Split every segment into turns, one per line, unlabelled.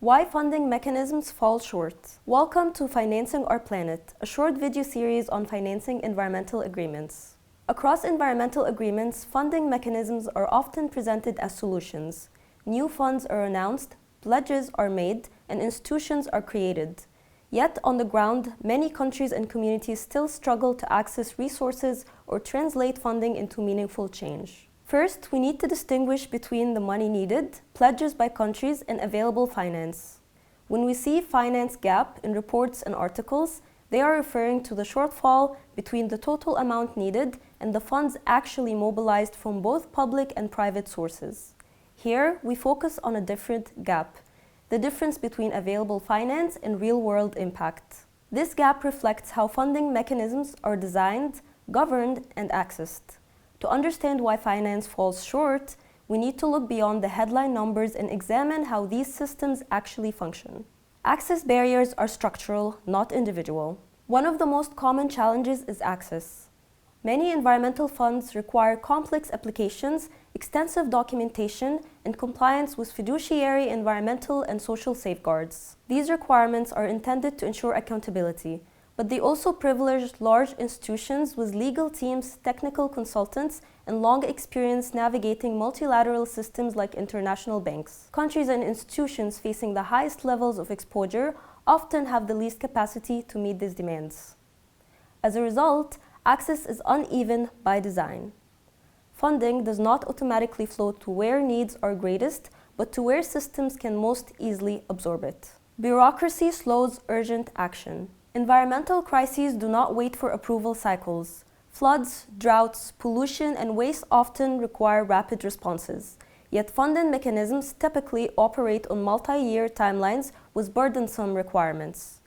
Why funding mechanisms fall short. Welcome to Financing Our Planet, a short video series on financing environmental agreements. Across environmental agreements, funding mechanisms are often presented as solutions. New funds are announced, pledges are made, and institutions are created. Yet, on the ground, many countries and communities still struggle to access resources or translate funding into meaningful change. First, we need to distinguish between the money needed, pledges by countries, and available finance. When we see finance gap in reports and articles, they are referring to the shortfall between the total amount needed and the funds actually mobilized from both public and private sources. Here, we focus on a different gap, the difference between available finance and real-world impact. This gap reflects how funding mechanisms are designed, governed, and accessed. To understand why finance falls short, we need to look beyond the headline numbers and examine how these systems actually function. Access barriers are structural, not individual. One of the most common challenges is access. Many environmental funds require complex applications, extensive documentation, and compliance with fiduciary, environmental, and social safeguards. These requirements are intended to ensure accountability, but they also privilege large institutions with legal teams, technical consultants, and long experience navigating multilateral systems like international banks. Countries and institutions facing the highest levels of exposure often have the least capacity to meet these demands. As a result, access is uneven by design. Funding does not automatically flow to where needs are greatest, but to where systems can most easily absorb it. Bureaucracy slows urgent action. Environmental crises do not wait for approval cycles. Floods, droughts, pollution, and waste often require rapid responses. Yet funding mechanisms typically operate on multi-year timelines with burdensome requirements.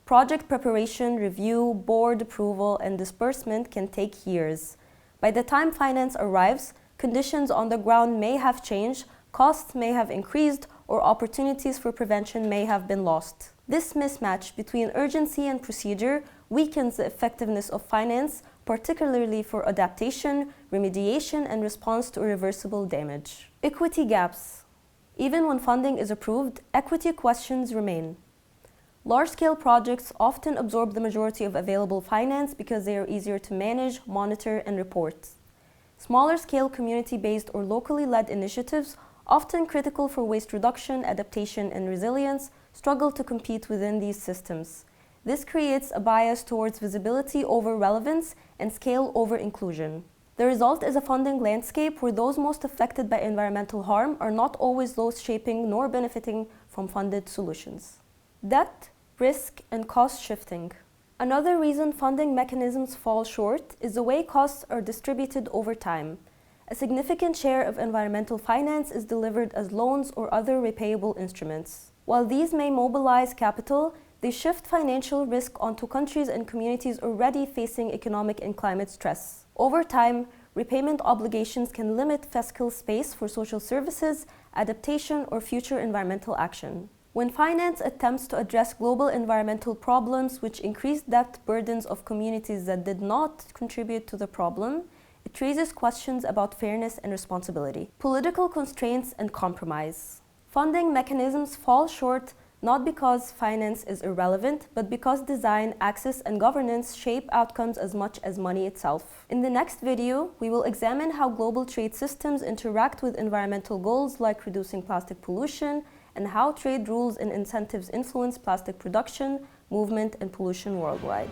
Project preparation, review, board approval, and disbursement can take years. By the time finance arrives, conditions on the ground may have changed, costs may have increased, or opportunities for prevention may have been lost. This mismatch between urgency and procedure weakens the effectiveness of finance, particularly for adaptation, remediation, and response to irreversible damage. Equity gaps. Even when funding is approved, equity questions remain. Large-scale projects often absorb the majority of available finance because they are easier to manage, monitor, and report. Smaller-scale community-based or locally led initiatives, often critical for waste reduction, adaptation, and resilience, struggle to compete within these systems. This creates a bias towards visibility over relevance and scale over inclusion. The result is a funding landscape where those most affected by environmental harm are not always those shaping nor benefiting from funded solutions. Debt, risk, and cost shifting. Another reason funding mechanisms fall short is the way costs are distributed over time. A significant share of environmental finance is delivered as loans or other repayable instruments. While these may mobilize capital, they shift financial risk onto countries and communities already facing economic and climate stress. Over time, repayment obligations can limit fiscal space for social services, adaptation, or future environmental action. When finance attempts to address global environmental problems which increase debt burdens of communities that did not contribute to the problem, it raises questions about fairness and responsibility. Political constraints and compromise. Funding mechanisms fall short not because finance is irrelevant, but because design, access, and governance shape outcomes as much as money itself. In the next video, we will examine how global trade systems interact with environmental goals like reducing plastic pollution, and how trade rules and incentives influence plastic production, movement, and pollution worldwide.